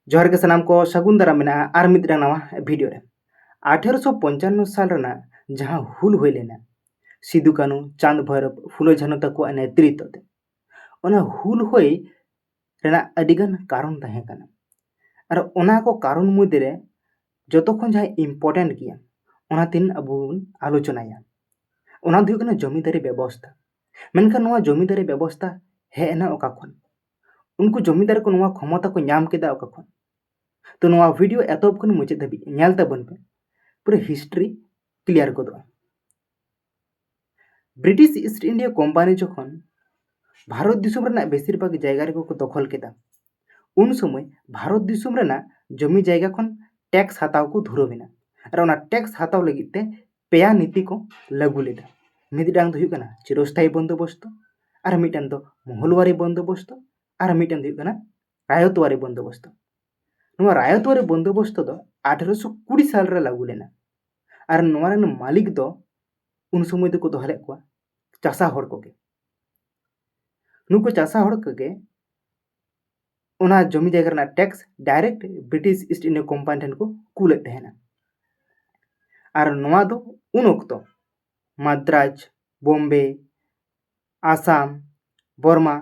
जोहार के सानाम को सगुन दाराम मेना आर मिदरां नवा वीडियो रे 1855 साल रेना जहां हुल हुई लेना सिदु कानू चांद भैरव फुलो झानो तको नेतृत्व ते ओना हुल हुई रेना अडिगन कारण तहे कना और ओना को कारण मुदरे जतो खन जहां इम्पोर्टेंट किया ओना तीन अबु आलोचनाया ओना दु कना जमीदारी व्यवस्था मेनखान नवा जमीदारी व्यवस्था हे ना ओका खन उनको जमीदार को नवा क्षमता को नाम केदा ओका खन तो नवा वीडियो एतोब खन मुचे धाबी नेल तबन पे पूरा हिस्ट्री क्लियर गोदो ब्रिटिश ईस्ट इंडिया कोम्पानी जखन भारत दिसुम रेना बेसिर भाग जायगा रे को दखल केदा उन समय भारत दिसुम रेना जमी जायगा खन टैक्स हताव को धुरवेना और ओना टैक्स हताव लगी ते पेया नीति को लागू लेदा मिदडांग दो हुई कना चिरस्थायी बंदोबस्त और मिटान दो महलवारी बंदोबस्त और मिटान दो हुई कना रायतवारी बंदोबस्त नवा रायतवारी बंदोबस्त दो 1820 साल रे लागू लेना और नवा रेन मालिक दो उन समय दो को दोहले को चासा हड़ को के नुको चासा हड़ को के ओना जमी जायगा रेना tax direct British East India Company ठन को कूले तहेना और नवा दो उन वक्त मद्राज बॉम्बे आसाम बर्मा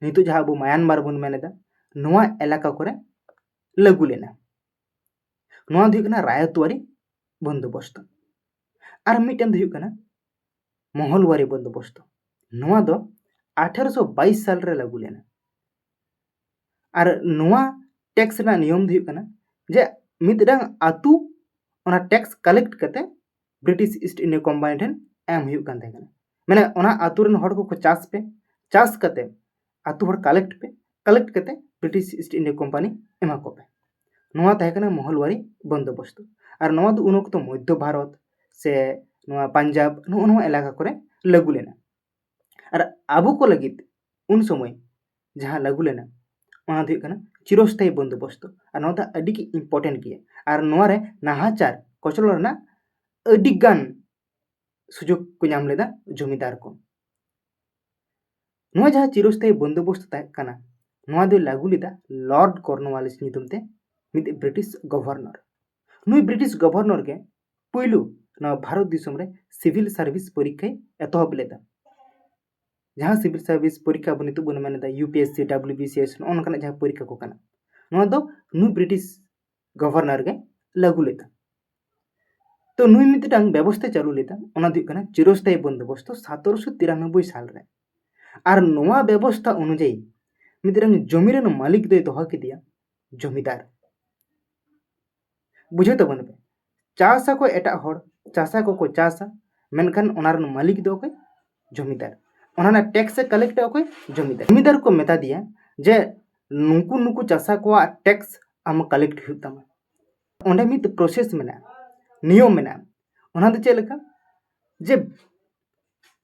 नितो जहां अबो म्यांमार बन मेनेदा नवा इलाका करे लागू लेना नवा दो कना रायतवारी बंदोबस्त और मिटन दो कना महलवारी बंदोबस्त नवा दो 1822 साल रे लागू लेना और नवा टैक्स ना नियम दो कना जे मिदडांग आतु ओना टैक्स कलेक्ट कते ब्रिटिश ईस्ट इंडिया कंपनी ठन एम हुई कान थे कना माने ओना आतु रेन हड़ को चास पे चास कते आतु हड़ कलेक्ट कते ब्रिटिश ईस्ट इंडिया कंपनी एमा को पे नवा तहे कना महलवारी बंदोबस्त और नवा दो उन वक्त मध्य भारत से नवा पंजाब नवा इलाका करे लागू लेना और आबो को लगित उन समय जहां लागू लेना ओना दो कना चिरस्थायी बंदोबस्त और नवा दा अडी की इम्पोर्टेंट किया और नवा रे नाहाचार कचल रेना अडी गान सुजोग को नाम लेदा जमीदार को नवा जहां चिरस्थायी बंदोबस्त तहे कना नवा दो लागू लेदा लॉर्ड कॉर्नवालिस नितुम ते मिद ब्रिटिश गवर्नर नुई ब्रिटिश गवर्नर के पुइलु ना भारत दिसम रे सिविल सर्विस परीक्षा एतहब लेदा जहां सिविल सर्विस परीक्षा बनितु बन मेनेदा यूपीएससी डब्ल्यूबीसीएस नोनकना जहां परीक्षा को कना नवा दो नुई ब्रिटिश गवर्नर के लागू लेदा तो नुई मिदटांग व्यवस्था चालू लेदा ओना दु कना चिरस्थायी बंदोबस्त 1793 साल रे और नवा व्यवस्था अनुଯାयी मिदटांग जमी रेन मालिक दे दोहा के दिया जमीदार बुझे तो बन पे चासा को एटा हड़ चासा को चासा मेनखान ओनार मालिक दो के जमीदार ओना टैक्स कलेक्ट को जमीदार को मेता दिया जे नुकु नुकु चासा को टैक्स आम कलेक्ट हुतमा ओंडे मित प्रोसेस मेना नियम मेना ओना दो चेलका जे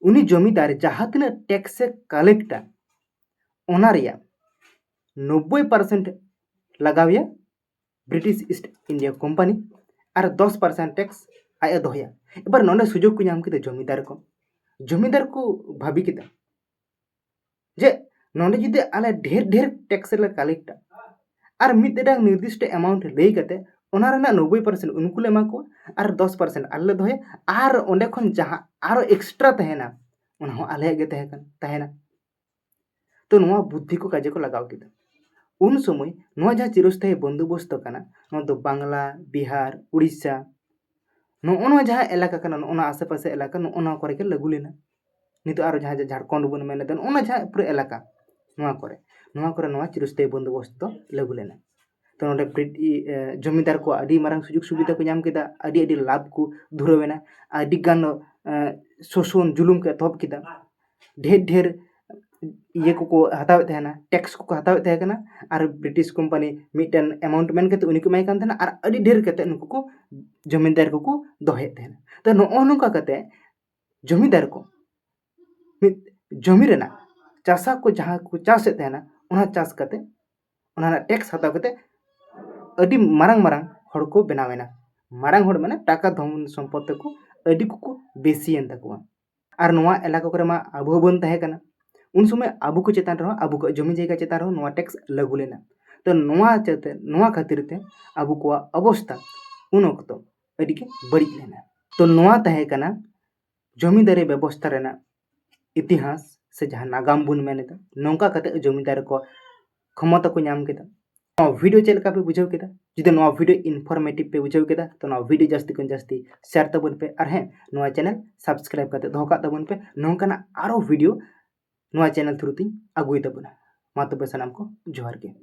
उनी जमीदार जहां तिना टैक्स कलेक्टा ओना रिया 90% लगाविया ब्रिटिश ईस्ट इंडिया कंपनी और 10% टैक्स आया दोहया एबार नोंडे सुजोग को नाम किदा जमीदार को भाभी किदा जे नोंडे जुदि आले ढेर ढेर टैक्स ले कलेक्टा और मिदडा निर्दिष्ट अमाउंट ले कते ओना रेना 90% उनको ले मा को और 10% आले दोहया और ओंडे खन जहां और एक्स्ट्रा तहेना ओना हो आले गे तहेना तो नोआ बुद्धि को काजे को लगाव किदा उन समय नोआ जहां चिरस्थायी बंदोबस्त कना नोआ दो बांग्ला बिहार उड़ीसा नोआ जहां इलाका कना नोआ आसे पासे इलाका नोआ करे के लागू लेना नितो आरो जहां झारखंड बन मेने देन ओना जहां पूरा इलाका नोआ करे नोआ चिरस्थायी बंदोबस्त तो लागू लेना तो नोडे जमीदार को अडी मारंग सुजुग सुविधा को नाम केदा अडी लाभ को धुरवेना अडी गान शोषण जुलुम के तहब किदा ढेर ढेर ये को हतावे तहेना टैक्स को हतावे तहेना और British company mitten amount main के उनको माय कान तहेना और अडी ढेर कते उनको को जमींदार को दोहे तहेना तो नो नोका कते जमींदार को जमी रेना चासा को जहां को चास तहेना ओना चास कते ओना टैक्स हताव कते अडी मारंग मारंग हड़ को बनावेना मारंग हड़ माने टाका धन सम्पत्ति को अडी को बेसियन तकवा और नोआ इलाका करे मा आबो बन तहे कना उन समय आबू को चेतान रहो आबू को जमी जायगा चेतान रहो नोआ टैक्स लागू लेना तो नोआ खातिर ते अबो को अवस्था उन अक्तो अडी के बड़ी लेना। तो नोआ तहे कना जमींदारी व्यवस्था रेना इतिहास से जहाँ नागाम बुन मेनेदा नौका कते जमींदार को क्षमता को नाम केदा। वीडियो चेक पे बुझाव केदा जुदि नोआ वीडियो इनफॉर्मेटिव पे बुझाव केदा तो नोआ वीडियो जास्ती को जास्ती शेयर तबन पे और हें नोआ चैनल सब्सक्राइब करते दोह का तबन पे नौकाना आरो वीडियो नोआ चैनल थ्रू ती अगुई तबना। मा तबे सनाम को जोहार के।